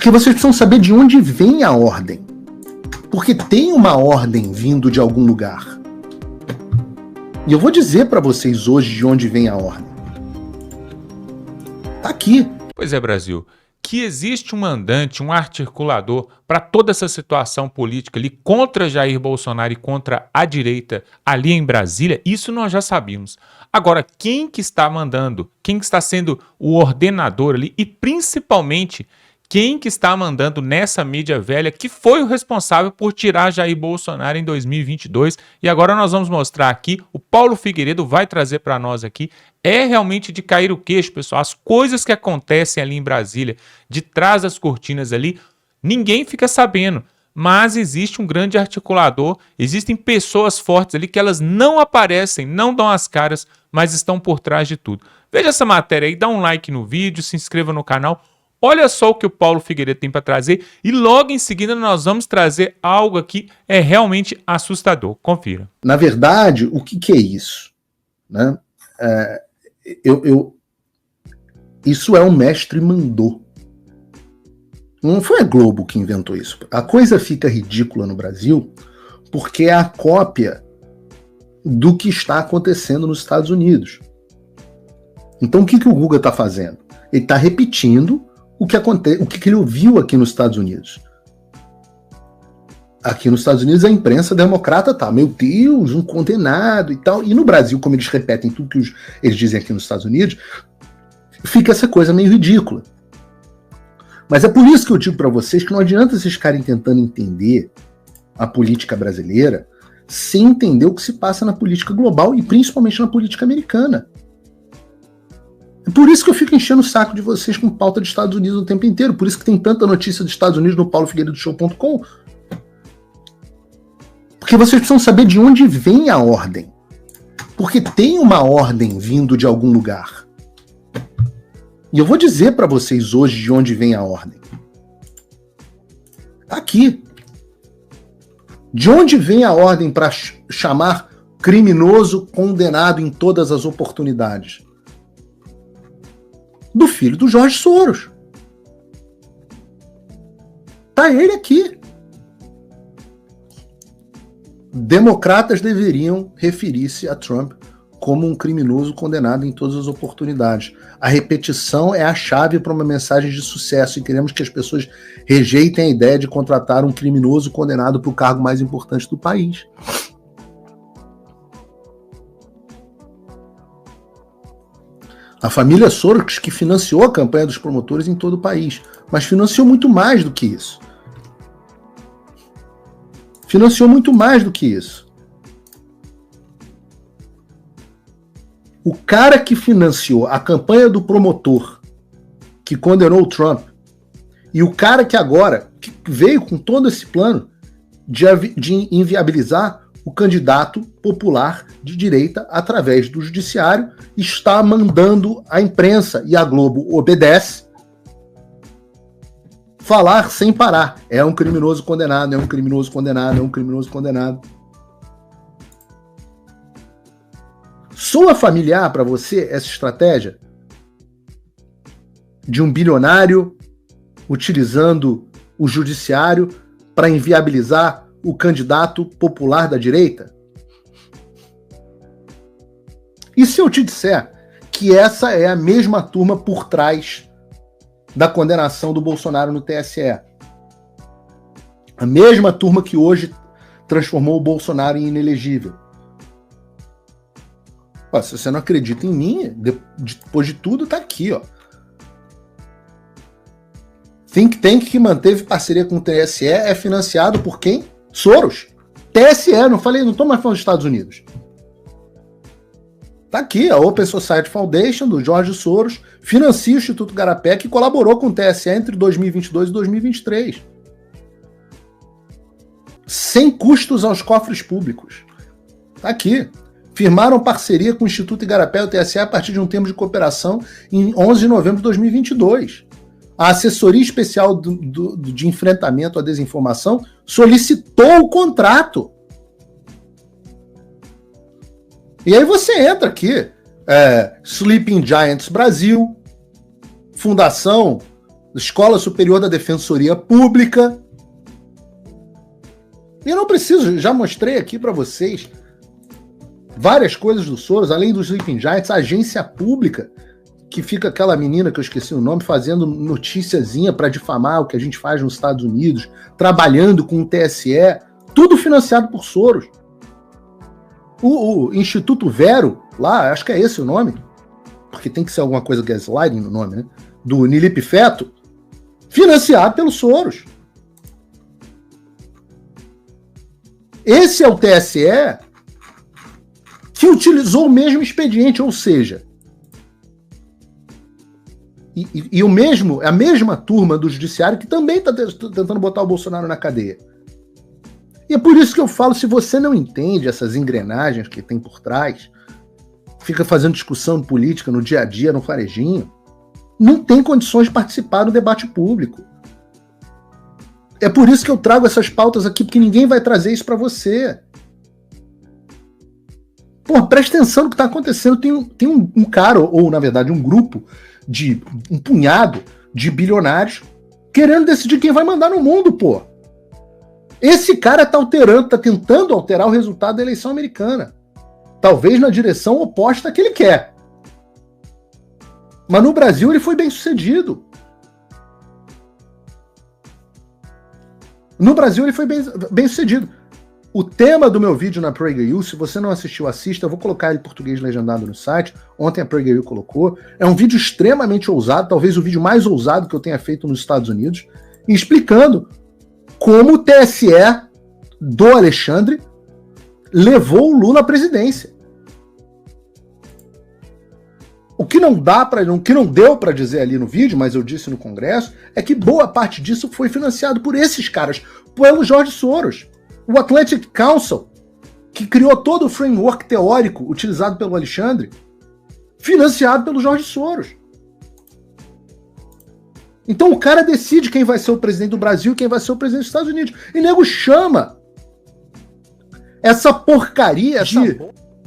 Porque vocês precisam saber de onde vem a ordem. Porque tem uma ordem vindo de algum lugar. E eu vou dizer para vocês hoje de onde vem a ordem. Tá aqui. Pois é, Brasil, que existe um mandante, um articulador para toda essa situação política ali contra Jair Bolsonaro e contra a direita ali em Brasília, isso nós já sabíamos. Agora, quem que está mandando? Quem que está sendo o ordenador ali? E principalmente, quem que está mandando nessa mídia velha que foi o responsável por tirar Jair Bolsonaro em 2022? E agora nós vamos mostrar aqui, o Paulo Figueiredo vai trazer para nós aqui, é realmente de cair o queixo, pessoal. As coisas que acontecem ali em Brasília, de trás das cortinas ali, ninguém fica sabendo. Mas existe um grande articulador, existem pessoas fortes ali que elas não aparecem, não dão as caras, mas estão por trás de tudo. Veja essa matéria aí, dá um like no vídeo, se inscreva no canal. Olha só o que o Paulo Figueiredo tem para trazer e logo em seguida nós vamos trazer algo aqui é realmente assustador. Confira. Na verdade, o que é isso? Né? Isso é o mestre mandou. Não foi a Globo que inventou isso. A coisa fica ridícula no Brasil porque é a cópia do que está acontecendo nos Estados Unidos. Então o que o Guga está fazendo? Ele está repetindo o que ele ouviu aqui nos Estados Unidos. Aqui nos Estados Unidos a imprensa democrata tá, meu Deus, um condenado e tal. E no Brasil, como eles repetem tudo que eles dizem aqui nos Estados Unidos, fica essa coisa meio ridícula. Mas é por isso que eu digo para vocês que não adianta vocês ficarem tentando entender a política brasileira sem entender o que se passa na política global e principalmente na política americana. É por isso que eu fico enchendo o saco de vocês com pauta de Estados Unidos o tempo inteiro. Por isso que tem tanta notícia dos Estados Unidos no paulofigueiredoshow.com. Porque vocês precisam saber de onde vem a ordem. Porque tem uma ordem vindo de algum lugar. E eu vou dizer para vocês hoje de onde vem a ordem. Tá aqui. De onde vem a ordem para chamar criminoso condenado em todas as oportunidades? Do filho do Jorge Soros. Tá ele aqui. Democratas deveriam referir-se a Trump como um criminoso condenado em todas as oportunidades. A repetição é a chave para uma mensagem de sucesso e queremos que as pessoas rejeitem a ideia de contratar um criminoso condenado para o cargo mais importante do país. A família Soros que financiou a campanha dos promotores em todo o país, mas financiou muito mais do que isso. Financiou muito mais do que isso. O cara que financiou a campanha do promotor que condenou o Trump e o cara que agora que veio com todo esse plano de inviabilizar o candidato popular de direita através do judiciário está mandando a imprensa, e a Globo obedece, falar sem parar. É um criminoso condenado, é um criminoso condenado, é um criminoso condenado. Soa familiar para você essa estratégia de um bilionário utilizando o judiciário para inviabilizar o candidato popular da direita? E se eu te disser que essa é a mesma turma por trás da condenação do Bolsonaro no TSE? A mesma turma que hoje transformou o Bolsonaro em inelegível. Ó, se você não acredita em mim, depois de tudo, tá aqui, ó. Think Tank que manteve parceria com o TSE é financiado por quem? Soros. TSE, não tô mais falando dos Estados Unidos. Tá aqui, a Open Society Foundation, do Jorge Soros, financia o Instituto Garapé, que colaborou com o TSE entre 2022 e 2023. Sem custos aos cofres públicos. Tá aqui. Firmaram parceria com o Instituto Igarapé e o TSE a partir de um termo de cooperação em 11 de novembro de 2022. A Assessoria Especial de Enfrentamento à Desinformação solicitou o contrato. E aí você entra aqui, Sleeping Giants Brasil, Fundação Escola Superior da Defensoria Pública. E eu não preciso, já mostrei aqui para vocês várias coisas do Soros, além dos Sleeping Giants, agência pública, que fica aquela menina que eu esqueci o nome, fazendo noticiazinha para difamar o que a gente faz nos Estados Unidos, trabalhando com o TSE, tudo financiado por Soros. O Instituto Vero, lá, acho que é esse o nome, porque tem que ser alguma coisa gaslighting no nome, né? Do Nilip Feto, financiado pelo Soros. Esse é o TSE que utilizou o mesmo expediente, ou seja, a mesma turma do judiciário que também está tentando botar o Bolsonaro na cadeia. E é por isso que eu falo, se você não entende essas engrenagens que tem por trás, fica fazendo discussão política no dia a dia, no farejinho, não tem condições de participar do debate público. É por isso que eu trago essas pautas aqui, porque ninguém vai trazer isso para você. Pô, presta atenção no que está acontecendo. Tem um cara, ou na verdade um grupo, um punhado de bilionários querendo decidir quem vai mandar no mundo, pô. Esse cara tá tentando alterar o resultado da eleição americana. Talvez na direção oposta que ele quer. Mas no Brasil ele foi bem sucedido. No Brasil ele foi bem sucedido. O tema do meu vídeo na PragerU, se você não assistiu, assista. Eu vou colocar ele em português legendado no site. Ontem a PragerU colocou. É um vídeo extremamente ousado, talvez o vídeo mais ousado que eu tenha feito nos Estados Unidos, explicando como o TSE do Alexandre levou o Lula à presidência. O que não deu para dizer ali no vídeo, mas eu disse no Congresso, é que boa parte disso foi financiado por esses caras, pelo George Soros. O Atlantic Council, que criou todo o framework teórico utilizado pelo Alexandre, financiado pelo George Soros. Então o cara decide quem vai ser o presidente do Brasil e quem vai ser o presidente dos Estados Unidos. E nego chama essa porcaria de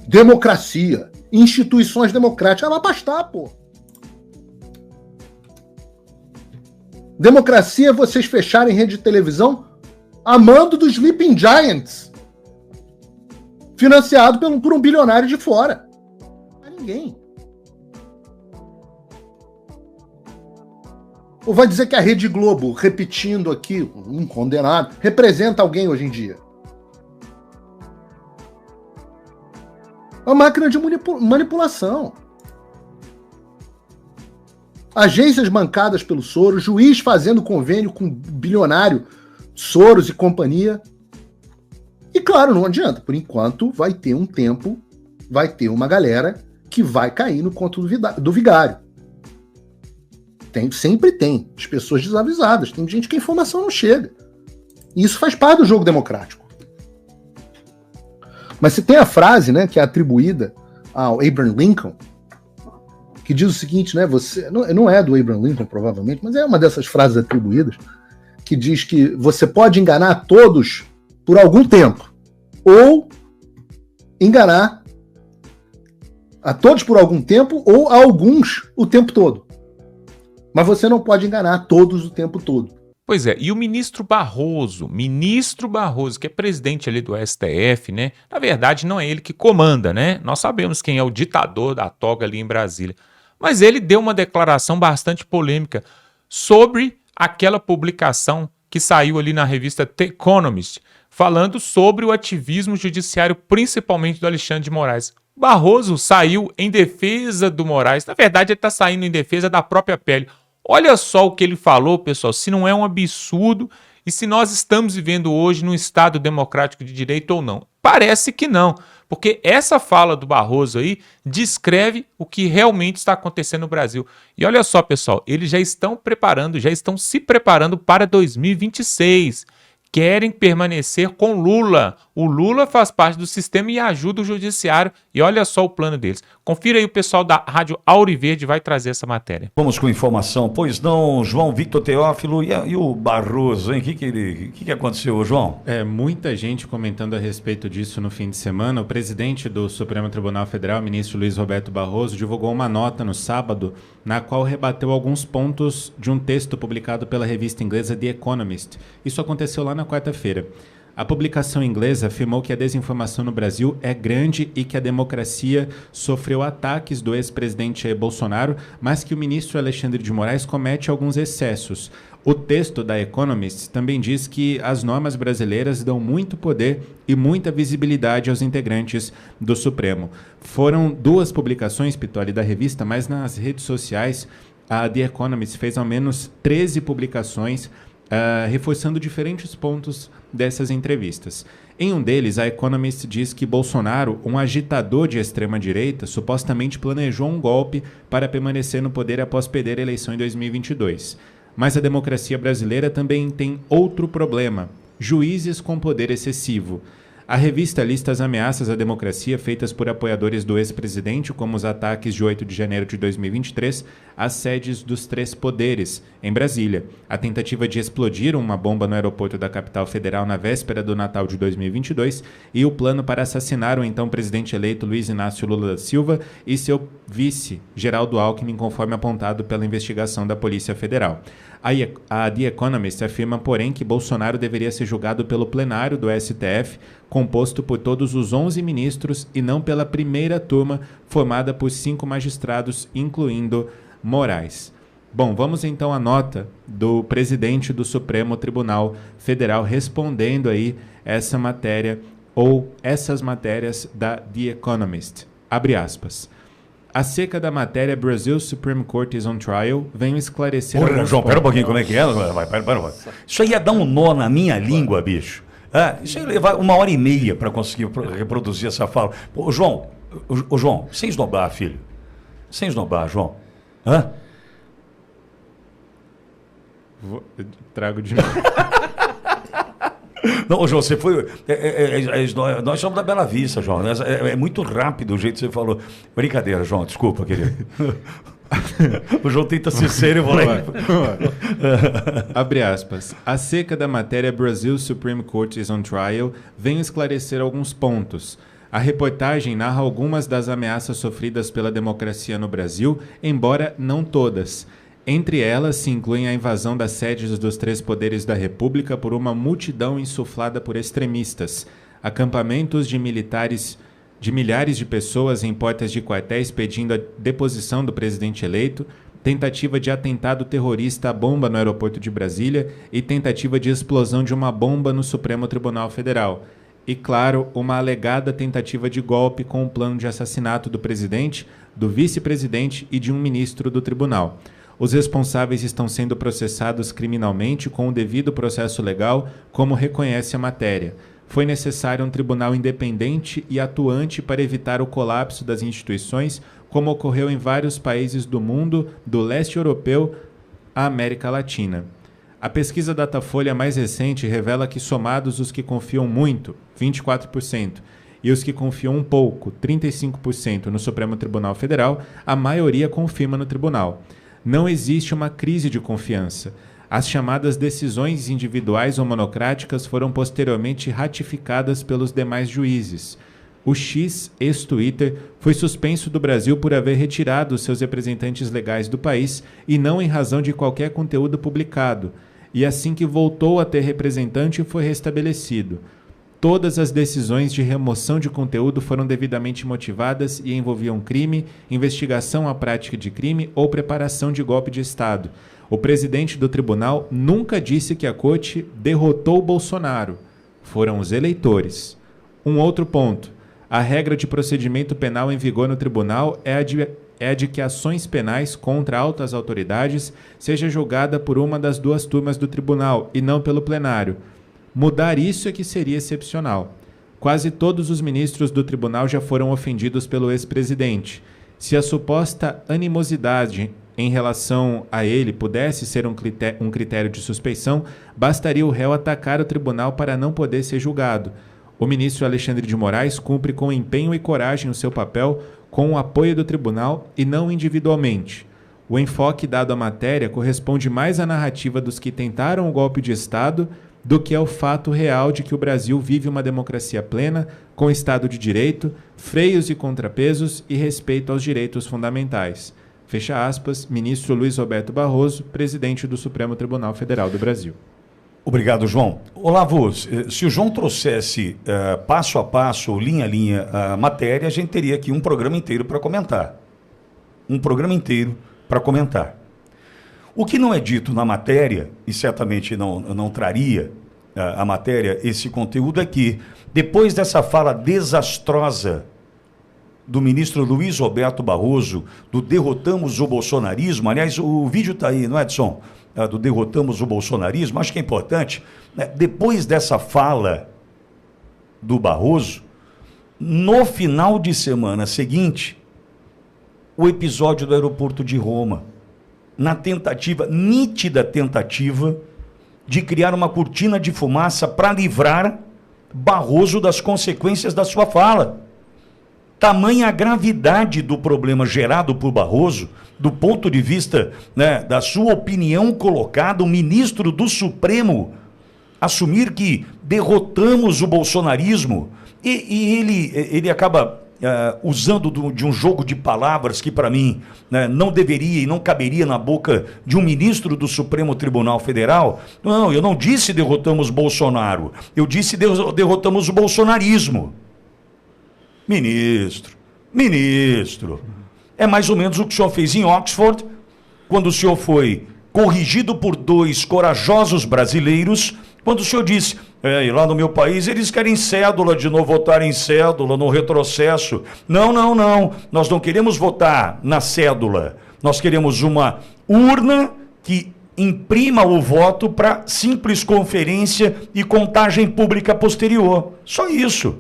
democracia, instituições democráticas. Vai bastar, pô. Democracia é vocês fecharem rede de televisão a mando dos Sleeping Giants, financiado por um bilionário de fora. Não é ninguém. Ou vai dizer que a Rede Globo, repetindo aqui, um condenado, representa alguém hoje em dia? É uma máquina de manipulação. Agências bancadas pelo Soros, juiz fazendo convênio com bilionário Soros e companhia. E claro, não adianta. Por enquanto, vai ter um tempo, vai ter uma galera que vai cair no conto do vigário. Sempre tem. As pessoas desavisadas. Tem gente que a informação não chega. E isso faz parte do jogo democrático. Mas se tem a frase, né, que é atribuída ao Abraham Lincoln, que diz o seguinte, né, não é do Abraham Lincoln, provavelmente, mas é uma dessas frases atribuídas, que diz que você pode enganar todos por algum tempo, ou enganar a todos por algum tempo, ou a alguns o tempo todo. Mas você não pode enganar todos o tempo todo. Pois é, e o ministro Barroso, que é presidente ali do STF, né? Na verdade, não é ele que comanda, né? Nós sabemos quem é o ditador da toga ali em Brasília. Mas ele deu uma declaração bastante polêmica sobre aquela publicação que saiu ali na revista The Economist, falando sobre o ativismo judiciário, principalmente do Alexandre de Moraes. Barroso saiu em defesa do Moraes. Na verdade, ele está saindo em defesa da própria pele. Olha só o que ele falou, pessoal, se não é um absurdo e se nós estamos vivendo hoje num Estado democrático de direito ou não. Parece que não, porque essa fala do Barroso aí descreve o que realmente está acontecendo no Brasil. E olha só, pessoal, eles já estão se preparando para 2026. Querem permanecer com Lula. O Lula faz parte do sistema e ajuda o judiciário. E olha só o plano deles. Confira aí, o pessoal da Rádio Auriverde vai trazer essa matéria. Vamos com informação, pois não, João Victor Teófilo e o Barroso, hein? O que aconteceu, João? Muita gente comentando a respeito disso no fim de semana. O presidente do Supremo Tribunal Federal, ministro Luiz Roberto Barroso, divulgou uma nota no sábado, na qual rebateu alguns pontos de um texto publicado pela revista inglesa The Economist. Isso aconteceu lá na quarta-feira. A publicação inglesa afirmou que a desinformação no Brasil é grande e que a democracia sofreu ataques do ex-presidente Jair Bolsonaro, mas que o ministro Alexandre de Moraes comete alguns excessos. O texto da Economist também diz que as normas brasileiras dão muito poder e muita visibilidade aos integrantes do Supremo. Foram 2 publicações, Pitoli, da revista, mas nas redes sociais a The Economist fez ao menos 13 publicações reforçando diferentes pontos dessas entrevistas. Em um deles, a Economist diz que Bolsonaro, um agitador de extrema-direita, supostamente planejou um golpe para permanecer no poder após perder a eleição em 2022. Mas a democracia brasileira também tem outro problema: juízes com poder excessivo. A revista lista as ameaças à democracia feitas por apoiadores do ex-presidente, como os ataques de 8 de janeiro de 2023 às sedes dos 3 poderes, em Brasília, a tentativa de explodir uma bomba no aeroporto da capital federal na véspera do Natal de 2022 e o plano para assassinar o então presidente eleito Luiz Inácio Lula da Silva e seu vice, Geraldo Alckmin, conforme apontado pela investigação da Polícia Federal. A The Economist afirma, porém, que Bolsonaro deveria ser julgado pelo plenário do STF, composto por todos os 11 ministros e não pela primeira turma, formada por 5 magistrados, incluindo Moraes. Bom, vamos então à nota do presidente do Supremo Tribunal Federal respondendo aí essa matéria ou essas matérias da The Economist. Abre aspas. Acerca da matéria Brazil Supreme Court is on Trial, venho esclarecer... Porra, João, pera um pouquinho, como é que é? Pera. Isso aí ia dar um nó na minha língua, bicho. Isso ia levar 1h30 para conseguir reproduzir essa fala. Ô, João, sem esnobar, filho. Sem esnobar, João. Trago de novo. Não, João, você foi... nós somos da Bela Vista, João. É muito rápido o jeito que você falou. Brincadeira, João, desculpa, querido. O João tenta ser sério, eu vou lá. Abre aspas. Acerca da matéria Brazil Supreme Court is on Trial, venho esclarecer alguns pontos. A reportagem narra algumas das ameaças sofridas pela democracia no Brasil, embora não todas. Entre elas se incluem a invasão das sedes dos 3 poderes da República por uma multidão insuflada por extremistas, acampamentos de milhares de pessoas em portas de quartéis pedindo a deposição do presidente eleito, tentativa de atentado terrorista à bomba no aeroporto de Brasília e tentativa de explosão de uma bomba no Supremo Tribunal Federal. E, claro, uma alegada tentativa de golpe com um plano de assassinato do presidente, do vice-presidente e de um ministro do tribunal. Os responsáveis estão sendo processados criminalmente com o devido processo legal, como reconhece a matéria. Foi necessário um tribunal independente e atuante para evitar o colapso das instituições, como ocorreu em vários países do mundo, do leste europeu à América Latina. A pesquisa Datafolha mais recente revela que, somados os que confiam muito, 24%, e os que confiam um pouco, 35%, no Supremo Tribunal Federal, a maioria confirma no tribunal. Não existe uma crise de confiança. As chamadas decisões individuais ou monocráticas foram posteriormente ratificadas pelos demais juízes. O X, ex-Twitter, foi suspenso do Brasil por haver retirado seus representantes legais do país e não em razão de qualquer conteúdo publicado. E assim que voltou a ter representante, foi restabelecido. Todas as decisões de remoção de conteúdo foram devidamente motivadas e envolviam crime, investigação à prática de crime ou preparação de golpe de Estado. O presidente do tribunal nunca disse que a corte derrotou Bolsonaro. Foram os eleitores. Um outro ponto. A regra de procedimento penal em vigor no tribunal é a de que ações penais contra altas autoridades seja julgada por uma das 2 turmas do tribunal e não pelo plenário. Mudar isso é que seria excepcional. Quase todos os ministros do tribunal já foram ofendidos pelo ex-presidente. Se a suposta animosidade em relação a ele pudesse ser um critério de suspeição, bastaria o réu atacar o tribunal para não poder ser julgado. O ministro Alexandre de Moraes cumpre com empenho e coragem o seu papel com o apoio do tribunal e não individualmente. O enfoque dado à matéria corresponde mais à narrativa dos que tentaram o golpe de Estado do que ao fato real de que o Brasil vive uma democracia plena, com Estado de Direito, freios e contrapesos e respeito aos direitos fundamentais. Fecha aspas, ministro Luiz Roberto Barroso, presidente do Supremo Tribunal Federal do Brasil. Obrigado, João. Olavo, se o João trouxesse passo a passo, linha a linha, a matéria, a gente teria aqui um programa inteiro para comentar. Um programa inteiro para comentar. O que não é dito na matéria, e certamente não traria a matéria esse conteúdo, é que, depois dessa fala desastrosa do ministro Luiz Roberto Barroso, do derrotamos o bolsonarismo, aliás, o vídeo está aí, não é, Edson? Do derrotamos o bolsonarismo, acho que é importante, né? Depois dessa fala do Barroso, no final de semana seguinte, o episódio do aeroporto de Roma, na tentativa, nítida tentativa, de criar uma cortina de fumaça para livrar Barroso das consequências da sua fala. Tamanha a gravidade do problema gerado por Barroso, do ponto de vista, né, da sua opinião colocada, o ministro do Supremo assumir que derrotamos o bolsonarismo, e ele acaba usando de um jogo de palavras que, para mim, né, não deveria e não caberia na boca de um ministro do Supremo Tribunal Federal. Não, eu não disse derrotamos Bolsonaro, eu disse derrotamos o bolsonarismo. Ministro, é mais ou menos o que o senhor fez em Oxford, quando o senhor foi corrigido por 2 corajosos brasileiros, quando o senhor disse, e lá no meu país eles querem cédula de novo, votar em cédula, no retrocesso. Não, nós não queremos votar na cédula, nós queremos uma urna que imprima o voto para simples conferência e contagem pública posterior. Só isso.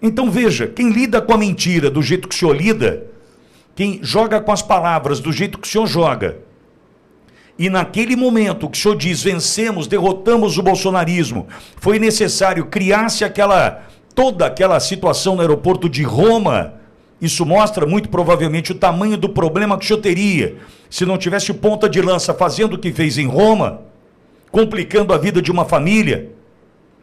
Então veja, quem lida com a mentira do jeito que o senhor lida, quem joga com as palavras do jeito que o senhor joga, e naquele momento que o senhor diz, vencemos, derrotamos o bolsonarismo, foi necessário criar-se toda aquela situação no aeroporto de Roma, isso mostra muito provavelmente o tamanho do problema que o senhor teria, se não tivesse o ponta de lança fazendo o que fez em Roma, complicando a vida de uma família,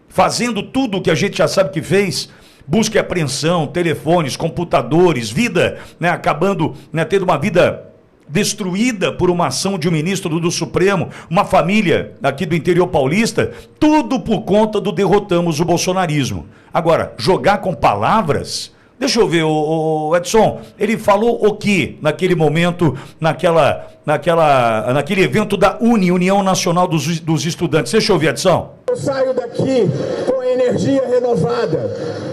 fazendo tudo o que a gente já sabe que fez, busca e apreensão, telefones, computadores, vida, né, acabando, né, tendo uma vida destruída por uma ação de um ministro do Supremo, uma família aqui do interior paulista, tudo por conta do derrotamos o bolsonarismo. Agora, jogar com palavras, deixa eu ver, o Edson, ele falou o que naquele momento, naquele evento da União Nacional dos Estudantes? Deixa eu ver, Edson. Eu saio daqui com energia renovada,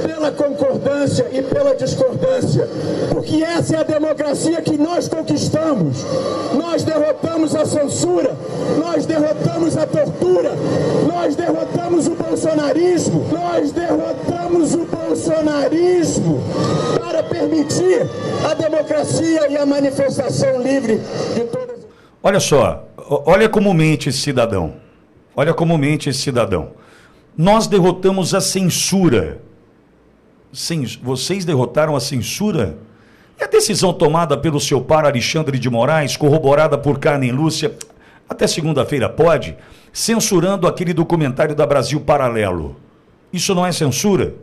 pela concordância e pela discordância, porque essa é a democracia que nós conquistamos. Nós derrotamos a censura, nós derrotamos a tortura, nós derrotamos o bolsonarismo, para permitir a democracia e a manifestação livre de todas. Olha só, olha como mente esse cidadão, Nós derrotamos a censura. Vocês derrotaram a censura? E a decisão tomada pelo seu par Alexandre de Moraes, corroborada por Carmen Lúcia, até segunda-feira pode, censurando aquele documentário da Brasil Paralelo. Isso não é censura?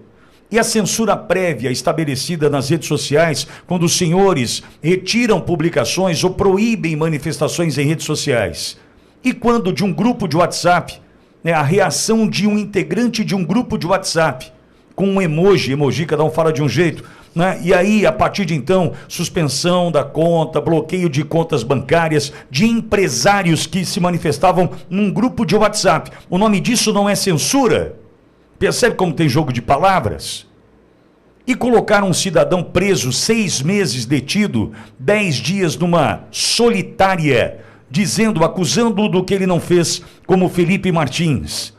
E a censura prévia estabelecida nas redes sociais, quando os senhores retiram publicações ou proíbem manifestações em redes sociais? E quando de um grupo de WhatsApp, né, a reação de um integrante de um grupo de WhatsApp, com um emoji, cada um fala de um jeito, né? E aí, a partir de então, suspensão da conta, bloqueio de contas bancárias, de empresários que se manifestavam num grupo de WhatsApp. O nome disso não é censura? Percebe como tem jogo de palavras? E colocaram um cidadão preso, 6 meses detido, 10 dias numa solitária, acusando-o do que ele não fez, como Felipe Martins.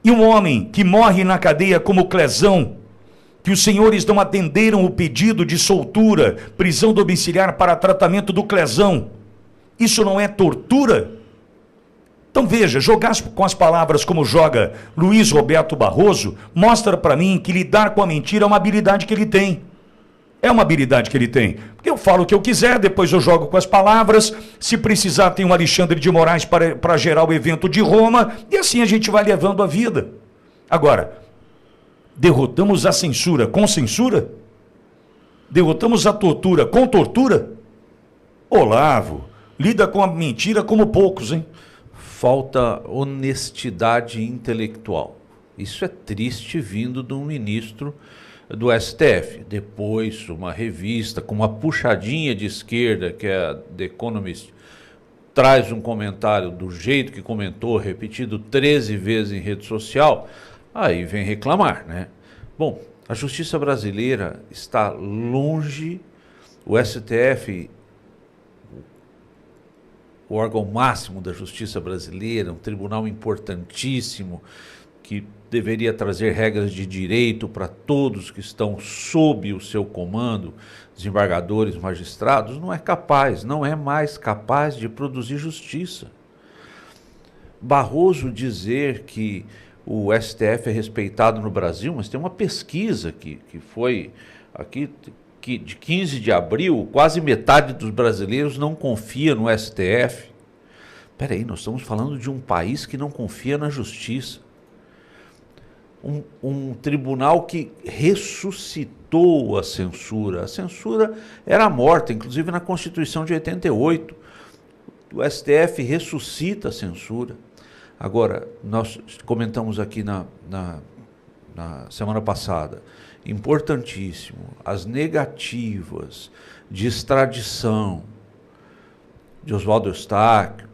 E um homem que morre na cadeia como Clezão, que os senhores não atenderam o pedido de soltura, prisão domiciliar para tratamento do Clezão. Isso não é tortura? Então veja, jogar com as palavras como joga Luiz Roberto Barroso, mostra para mim que lidar com a mentira é uma habilidade que ele tem. É uma habilidade que ele tem. Porque eu falo o que eu quiser, depois eu jogo com as palavras. Se precisar, tem um Alexandre de Moraes para gerar o evento de Roma. E assim a gente vai levando a vida. Agora, derrotamos a censura com censura? Derrotamos a tortura com tortura? Olavo, lida com a mentira como poucos, hein? Falta honestidade intelectual. Isso é triste vindo de um ministro do STF. Depois, uma revista com uma puxadinha de esquerda, que é a The Economist, traz um comentário do jeito que comentou, repetido 13 vezes em rede social, aí vem reclamar, né? Bom, a justiça brasileira está longe, o STF, o órgão máximo da justiça brasileira, um tribunal importantíssimo, que deveria trazer regras de direito para todos que estão sob o seu comando, desembargadores, magistrados, não é capaz, não é mais capaz de produzir justiça. Barroso dizer que o STF é respeitado no Brasil, mas tem uma pesquisa que foi aqui, que de 15 de abril, quase metade dos brasileiros não confia no STF. Espera aí, nós estamos falando de um país que não confia na justiça. Um tribunal que ressuscitou a censura. A censura era morta, inclusive na Constituição de 88. O STF ressuscita a censura. Agora, nós comentamos aqui na semana passada, importantíssimo, as negativas de extradição de Oswaldo Eustáquio,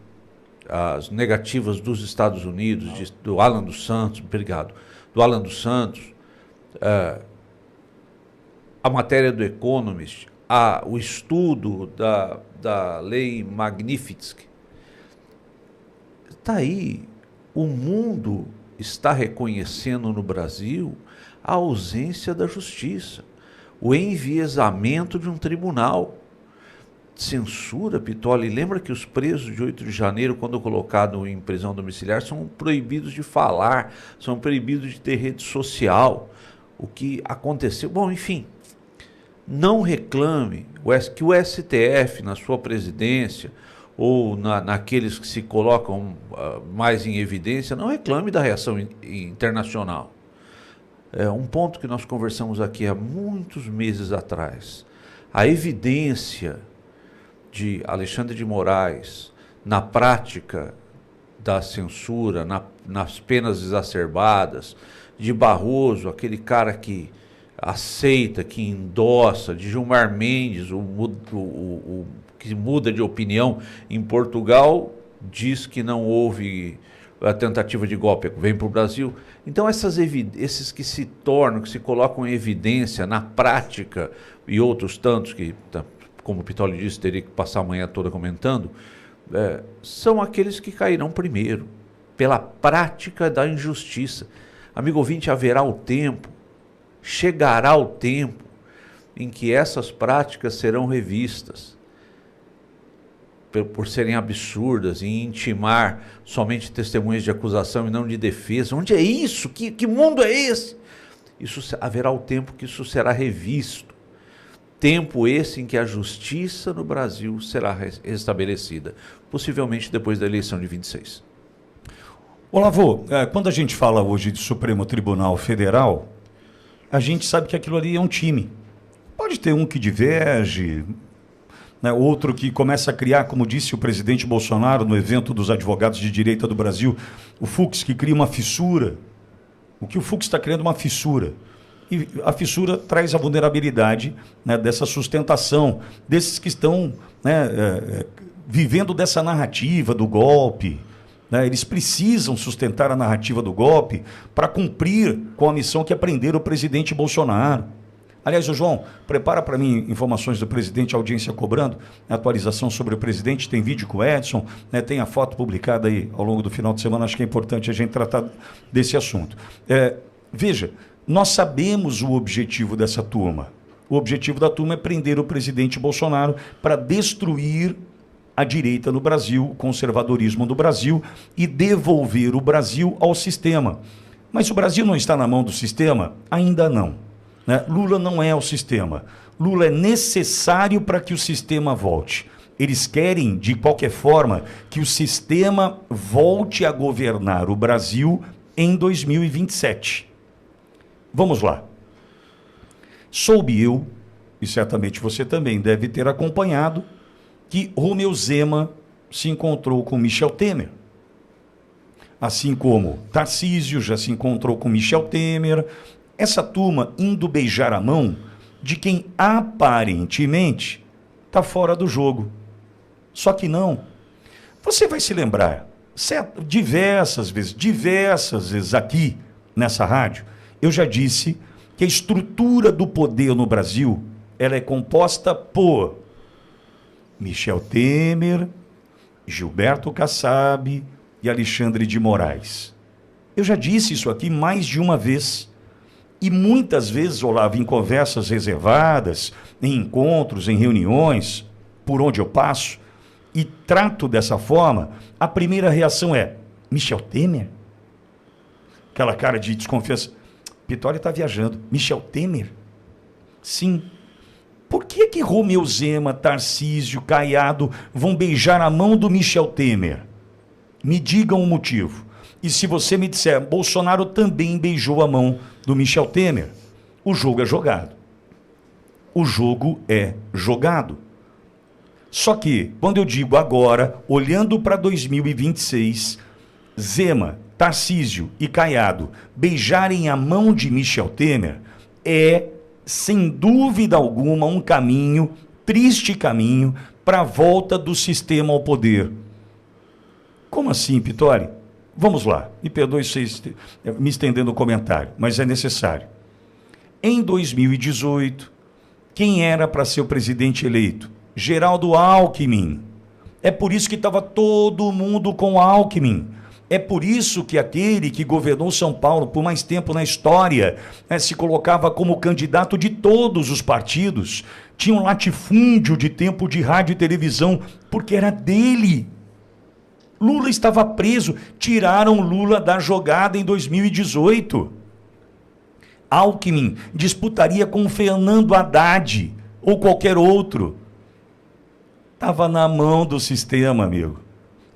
as negativas dos Estados Unidos, do Alan dos Santos, obrigado, do Alan dos Santos, a matéria do Economist, o estudo da lei Magnitsky. Está aí, o mundo está reconhecendo no Brasil a ausência da justiça, o enviesamento de um tribunal. Censura, Pitoli, lembra que os presos de 8 de janeiro, quando colocados em prisão domiciliar, são proibidos de falar, são proibidos de ter rede social. O que aconteceu? Bom, enfim, não reclame que o STF, na sua presidência, ou naqueles que se colocam mais em evidência, não reclame da reação internacional. É um ponto que nós conversamos aqui há muitos meses atrás. A evidência de Alexandre de Moraes na prática da censura, nas penas exacerbadas, de Barroso, aquele cara que aceita, que endossa, de Gilmar Mendes, que muda de opinião em Portugal, diz que não houve a tentativa de golpe, vem para o Brasil. Então esses que se tornam, que se colocam em evidência na prática, e outros tantos que, como o Pitoli disse, teria que passar a manhã toda comentando, são aqueles que cairão primeiro, pela prática da injustiça. Amigo ouvinte, haverá o tempo, chegará o tempo em que essas práticas serão revistas, por serem absurdas, e intimar somente testemunhas de acusação e não de defesa. Onde é isso? Que mundo é esse? Haverá o tempo que isso será revisto. Tempo esse em que a justiça no Brasil será restabelecida, possivelmente depois da eleição de 26. Olavo, quando a gente fala hoje de Supremo Tribunal Federal, a gente sabe que aquilo ali é um time. Pode ter um que diverge, né, outro que começa a criar, como disse o presidente Bolsonaro no evento dos advogados de direita do Brasil, o Fux, que cria uma fissura. O que o Fux está criando é uma fissura. E a traz a vulnerabilidade, né, dessa sustentação, desses que estão, né, vivendo dessa narrativa do golpe. Né, eles precisam sustentar a narrativa do golpe para cumprir com a missão que é prender o presidente Bolsonaro. Aliás, o João, prepara para mim informações do presidente, a audiência cobrando, atualização sobre o presidente, tem vídeo com o Edson, né, tem a foto publicada aí ao longo do final de semana, acho que é importante a gente tratar desse assunto. Veja, nós sabemos o objetivo dessa turma. O objetivo da turma é prender o presidente Bolsonaro para destruir a direita no Brasil, o conservadorismo do Brasil e devolver o Brasil ao sistema. Mas o Brasil não está na mão do sistema? Ainda não. né? Lula não é o sistema. Lula é necessário para que o sistema volte. Eles querem, de qualquer forma, que o sistema volte a governar o Brasil em 2027. Vamos lá. Soube eu, e certamente você também deve ter acompanhado, que Romeu Zema se encontrou com Michel Temer. Assim como Tarcísio já se encontrou com Michel Temer. Essa turma indo beijar a mão de quem aparentemente está fora do jogo. Só que não. Você vai se lembrar, diversas vezes aqui nessa rádio, eu já disse que a estrutura do poder no Brasil, ela é composta por Michel Temer, Gilberto Kassab e Alexandre de Moraes. Eu já disse isso aqui mais de uma vez. E muitas vezes, Olavo, em conversas reservadas, em encontros, em reuniões, por onde eu passo, e trato dessa forma, a primeira reação é: Michel Temer? Aquela cara de desconfiança. Pitória está viajando. Michel Temer? Sim. Por que Romeu Zema, Tarcísio, Caiado vão beijar a mão do Michel Temer? Me digam o motivo. E se você me disser, Bolsonaro também beijou a mão do Michel Temer, o jogo é jogado. O jogo é jogado. Só que, quando eu digo agora, olhando para 2026, Zema, Tarcísio e Caiado beijarem a mão de Michel Temer, é, sem dúvida alguma, um caminho, triste caminho, para a volta do sistema ao poder. Como assim, Pitori? Vamos lá, me perdoe se me estendendo o comentário, mas é necessário. Em 2018, quem era para ser o presidente eleito? Geraldo Alckmin. É por isso que estava todo mundo com Alckmin. É por isso que aquele que governou São Paulo por mais tempo na história, se colocava como candidato de todos os partidos, tinha um latifúndio de tempo de rádio e televisão, porque era dele. Lula estava preso, tiraram Lula da jogada em 2018. Alckmin disputaria com Fernando Haddad ou qualquer outro. Estava na mão do sistema, amigo.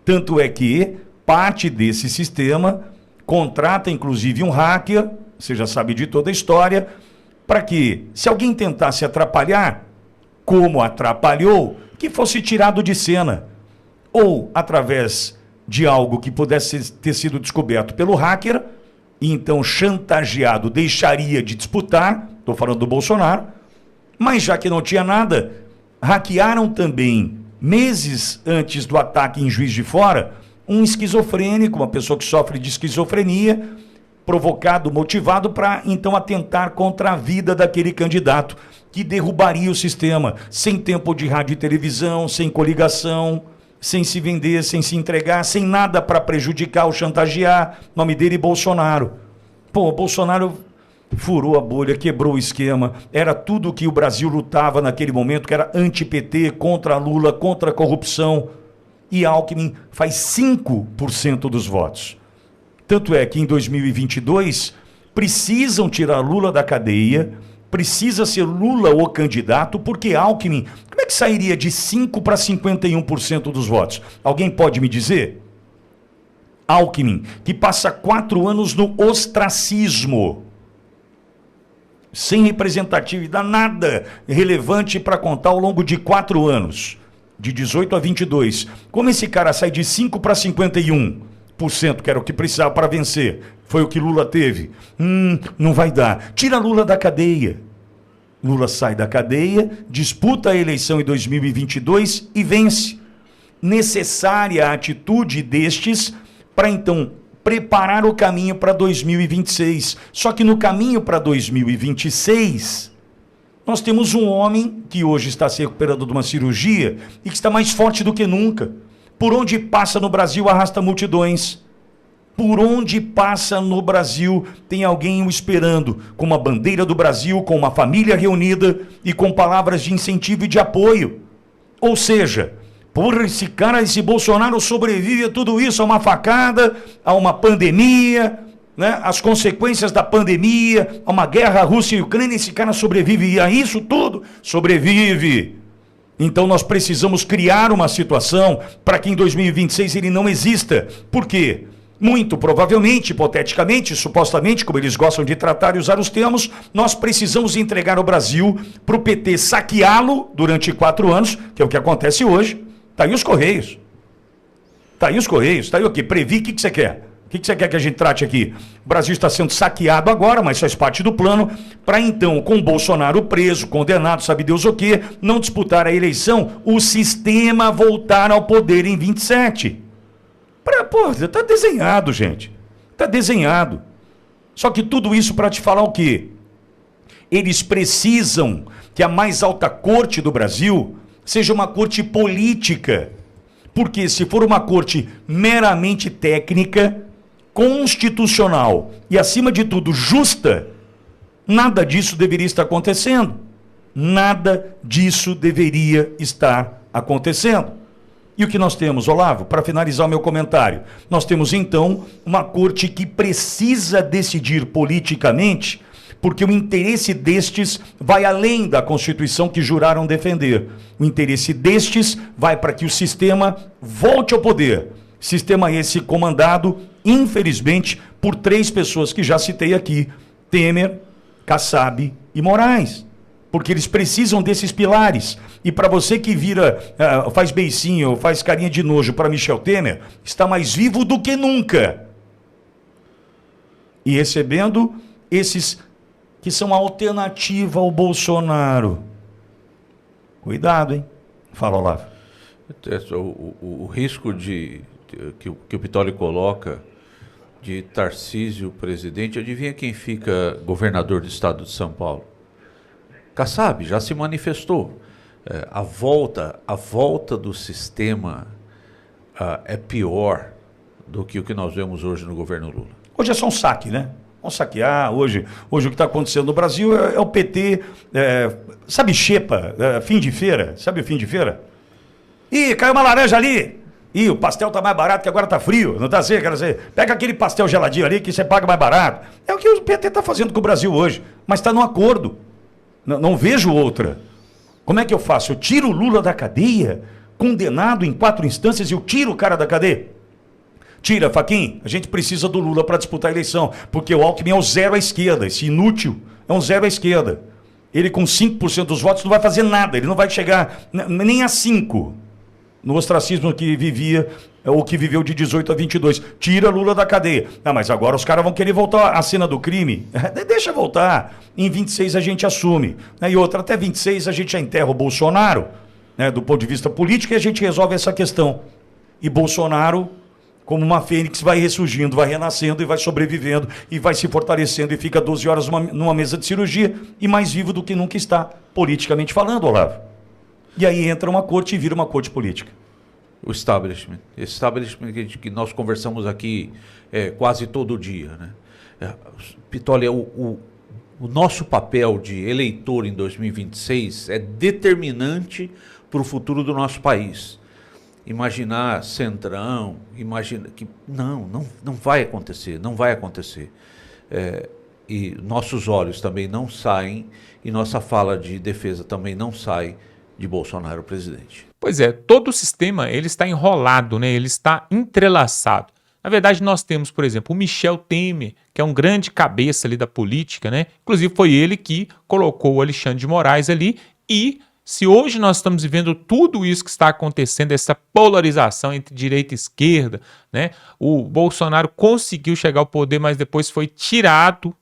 Tanto é que parte desse sistema contrata inclusive um hacker, você já sabe de toda a história, para que, se alguém tentasse atrapalhar, como atrapalhou, que fosse tirado de cena. Ou através de algo que pudesse ter sido descoberto pelo hacker, e então chantageado deixaria de disputar, estou falando do Bolsonaro, mas já que não tinha nada, hackearam também, meses antes do ataque em Juiz de Fora, um esquizofrênico, uma pessoa que sofre de esquizofrenia, provocado, motivado para então atentar contra a vida daquele candidato, que derrubaria o sistema, sem tempo de rádio e televisão, sem coligação, sem se vender, sem se entregar, sem nada para prejudicar ou chantagear. Nome dele, Bolsonaro. Pô, Bolsonaro furou a bolha, quebrou o esquema. Era tudo que o Brasil lutava naquele momento, que era anti-PT, contra Lula, contra a corrupção. E Alckmin faz 5% dos votos. Tanto é que em 2022 precisam tirar Lula da cadeia, precisa ser Lula o candidato, porque Alckmin, como é que sairia de 5% para 51% dos votos? Alguém pode me dizer? Alckmin, que passa 4 anos no ostracismo, sem representatividade, nada relevante para contar ao longo de 4 anos, de 18 a 22. Como esse cara sai de 5% para 51%, que era o que precisava para vencer, foi o que Lula teve? Não vai dar. Tira Lula da cadeia. Lula sai da cadeia, disputa a eleição em 2022 e vence. Necessária a atitude destes para então preparar o caminho para 2026. Só que no caminho para 2026, nós temos um homem que hoje está se recuperando de uma cirurgia e que está mais forte do que nunca. Por onde passa no Brasil, arrasta multidões. Por onde passa no Brasil, tem alguém o esperando, com uma bandeira do Brasil, com uma família reunida e com palavras de incentivo e de apoio. Ou seja, porra, esse cara, esse Bolsonaro sobrevive a tudo isso, a uma facada, a uma pandemia, né, as consequências da pandemia, a uma guerra Rússia e Ucrânia, esse cara sobrevive. E a isso tudo, sobrevive. Então nós precisamos criar uma situação para que em 2026 ele não exista. Por quê? Muito provavelmente, hipoteticamente, supostamente, como eles gostam de tratar e usar os termos, nós precisamos entregar o Brasil para o PT saqueá-lo durante 4 anos, que é o que acontece hoje. Está aí os Correios. Está aí os Correios. Está aí o quê? Previ, o que você quer? O que você quer que a gente trate aqui? O Brasil está sendo saqueado agora, mas faz parte do plano, para então, com o Bolsonaro preso, condenado, sabe Deus o quê, não disputar a eleição, o sistema voltar ao poder em 27. Está desenhado, gente. Está desenhado. Só que tudo isso para te falar o quê? Eles precisam que a mais alta corte do Brasil seja uma corte política. Porque se for uma corte meramente técnica, constitucional e, acima de tudo, justa, nada disso deveria estar acontecendo. Nada disso deveria estar acontecendo. E o que nós temos, Olavo, para finalizar o meu comentário? Nós temos, então, uma corte que precisa decidir politicamente, porque o interesse destes vai além da Constituição que juraram defender. O interesse destes vai para que o sistema volte ao poder. Sistema esse comandado, infelizmente, por 3 pessoas que já citei aqui: Temer, Kassab e Moraes. Porque eles precisam desses pilares. E para você que faz beicinho, faz carinha de nojo para Michel Temer, está mais vivo do que nunca. E recebendo esses que são a alternativa ao Bolsonaro. Cuidado, hein? Fala, Olavo. O risco que o Pitoli coloca de Tarcísio presidente, adivinha quem fica governador do estado de São Paulo? Kassab já se manifestou. A volta do sistema é pior do que o que nós vemos hoje no governo Lula. Hoje é só um saque, né? Vamos saquear. Hoje o que está acontecendo no Brasil é o PT. Sabe xepa? Fim de feira? Sabe o fim de feira? Ih, caiu uma laranja ali. Ih, o pastel tá mais barato que agora tá frio. Não tá assim? Quer dizer, pega aquele pastel geladinho ali que você paga mais barato. É o que o PT está fazendo com o Brasil hoje. Mas está no acordo. Não vejo outra. Como é que eu faço? Eu tiro o Lula da cadeia, condenado em 4 instâncias, e eu tiro o cara da cadeia? Tira, Fachin. A gente precisa do Lula para disputar a eleição, porque o Alckmin é o zero à esquerda. Esse inútil é um zero à esquerda. Ele com 5% dos votos não vai fazer nada. Ele não vai chegar nem a 5%. No ostracismo que vivia, ou que viveu de 18 a 22. Tira Lula da cadeia. Mas agora os caras vão querer voltar à cena do crime. Deixa voltar. Em 26 a gente assume. E outra, até 26 a gente já enterra o Bolsonaro, né, do ponto de vista político, e a gente resolve essa questão. E Bolsonaro, como uma fênix, vai ressurgindo, vai renascendo e vai sobrevivendo e vai se fortalecendo e fica 12 horas numa mesa de cirurgia e mais vivo do que nunca está, politicamente falando, Olavo. E aí entra uma corte e vira uma corte política. O establishment. Establishment que nós conversamos aqui quase todo dia, né? Pitoli, o nosso papel de eleitor em 2026 é determinante para o futuro do nosso país. Imaginar centrão, que não vai acontecer, não vai acontecer. E nossos olhos também não saem, e nossa fala de defesa também não sai de Bolsonaro presidente. Pois é, todo o sistema ele está enrolado, né? Ele está entrelaçado. Na verdade, nós temos, por exemplo, o Michel Temer, que é um grande cabeça ali da política, né? Inclusive foi ele que colocou o Alexandre de Moraes ali. E se hoje nós estamos vivendo tudo isso que está acontecendo, essa polarização entre direita e esquerda, né? O Bolsonaro conseguiu chegar ao poder, mas depois foi tirado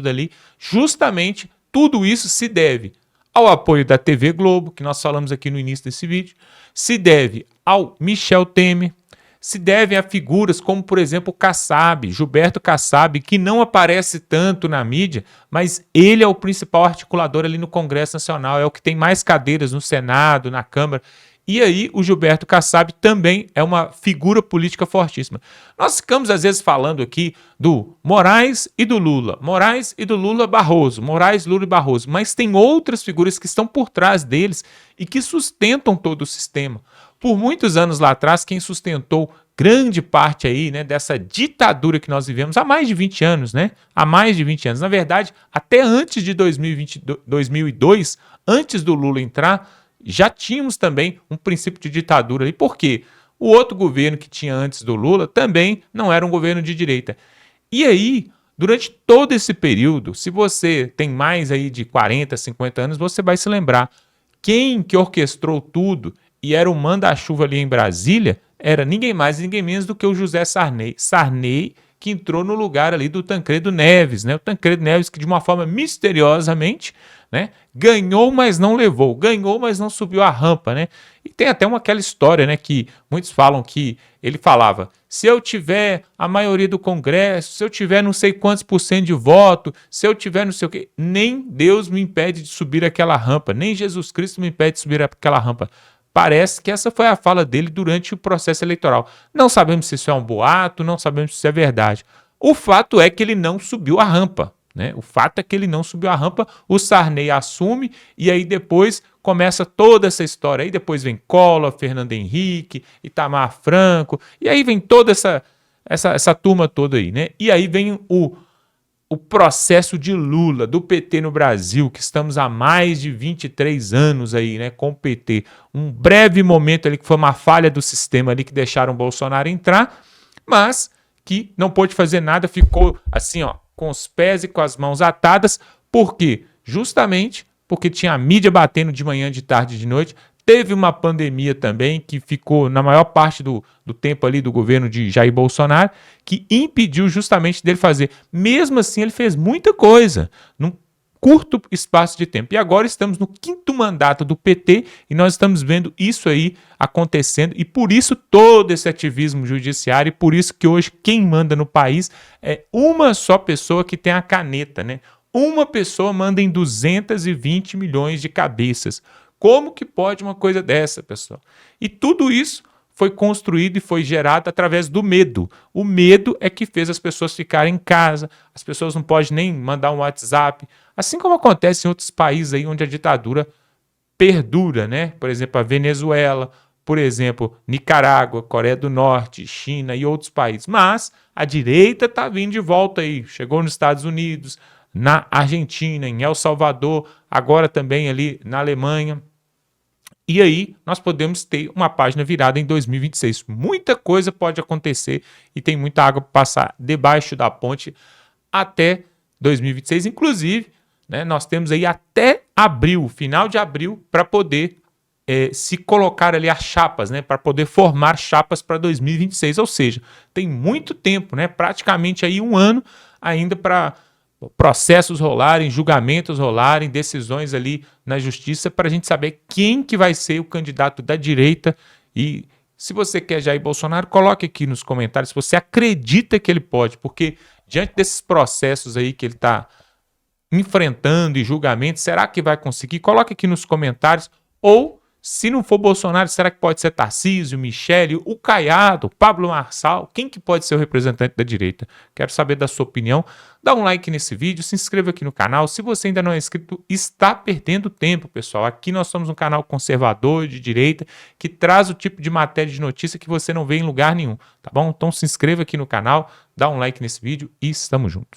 dali. Justamente tudo isso se deve ao apoio da TV Globo, que nós falamos aqui no início desse vídeo, se deve ao Michel Temer, se deve a figuras como, por exemplo, Kassab, Gilberto Kassab, que não aparece tanto na mídia, mas ele é o principal articulador ali no Congresso Nacional, é o que tem mais cadeiras no Senado, na Câmara. E aí o Gilberto Kassab também é uma figura política fortíssima. Nós ficamos às vezes falando aqui do Moraes e do Lula, Moraes e do Lula Barroso, Moraes, Lula e Barroso, mas tem outras figuras que estão por trás deles e que sustentam todo o sistema. Por muitos anos lá atrás, quem sustentou grande parte aí, né, dessa ditadura que nós vivemos há mais de 20 anos, né? Há mais de 20 anos. Na verdade, até antes de 2002, antes do Lula entrar, já tínhamos também um princípio de ditadura. E por quê? O outro governo que tinha antes do Lula também não era um governo de direita. E aí, durante todo esse período, se você tem mais aí de 40, 50 anos, você vai se lembrar. Quem que orquestrou tudo e era o manda-chuva ali em Brasília era ninguém mais e ninguém menos do que o José Sarney. Sarney, que entrou no lugar ali do Tancredo Neves, né? O Tancredo Neves que de uma forma misteriosamente, né, ganhou, mas não levou, ganhou, mas não subiu a rampa, né? E tem até aquela história, né, que muitos falam que ele falava: se eu tiver a maioria do Congresso, se eu tiver não sei quantos % de voto, se eu tiver não sei o quê, nem Deus me impede de subir aquela rampa, nem Jesus Cristo me impede de subir aquela rampa. Parece que essa foi a fala dele durante o processo eleitoral. Não sabemos se isso é um boato, não sabemos se isso é verdade. O fato é que ele não subiu a rampa, né? O fato é que ele não subiu a rampa, o Sarney assume e aí depois começa toda essa história. Aí depois vem Collor, Fernando Henrique, Itamar Franco, e aí vem toda essa turma toda aí, né? E aí vem o processo de Lula, do PT no Brasil, que estamos há mais de 23 anos aí, né, com o PT. Um breve momento ali que foi uma falha do sistema ali que deixaram o Bolsonaro entrar, mas que não pôde fazer nada, ficou assim, ó, com os pés e com as mãos atadas. Por quê? Justamente porque tinha a mídia batendo de manhã, de tarde, de noite. Teve uma pandemia também que ficou na maior parte do tempo ali do governo de Jair Bolsonaro, que impediu justamente dele fazer. Mesmo assim, ele fez muita coisa num curto espaço de tempo. E agora estamos no 5º mandato do PT e nós estamos vendo isso aí acontecendo. E por isso todo esse ativismo judiciário e por isso que hoje quem manda no país é uma só pessoa que tem a caneta, né? Uma pessoa manda em 220 milhões de cabeças. Como que pode uma coisa dessa, pessoal? E tudo isso foi construído e foi gerado através do medo. O medo é que fez as pessoas ficarem em casa, as pessoas não podem nem mandar um WhatsApp, assim como acontece em outros países aí onde a ditadura perdura, né? Por exemplo, a Venezuela, por exemplo, Nicarágua, Coreia do Norte, China e outros países. Mas a direita está vindo de volta aí, chegou nos Estados Unidos, na Argentina, em El Salvador, agora também ali na Alemanha. E aí nós podemos ter uma página virada em 2026. Muita coisa pode acontecer e tem muita água para passar debaixo da ponte até 2026. Inclusive, né, nós temos aí até abril, final de abril, para poder se colocar ali as chapas, né, para poder formar chapas para 2026. Ou seja, tem muito tempo, né, praticamente aí um ano ainda para processos rolarem, julgamentos rolarem, decisões ali na justiça para a gente saber quem que vai ser o candidato da direita. E se você quer Jair Bolsonaro, coloque aqui nos comentários se você acredita que ele pode, porque diante desses processos aí que ele está enfrentando e julgamentos, será que vai conseguir? Coloque aqui nos comentários. Ou, se não for Bolsonaro, será que pode ser Tarcísio, Michele, o Caiado, Pablo Marçal? Quem que pode ser o representante da direita? Quero saber da sua opinião. Dá um like nesse vídeo, se inscreva aqui no canal. Se você ainda não é inscrito, está perdendo tempo, pessoal. Aqui nós somos um canal conservador, de direita, que traz o tipo de matéria de notícia que você não vê em lugar nenhum, tá bom? Então se inscreva aqui no canal, dá um like nesse vídeo e estamos juntos.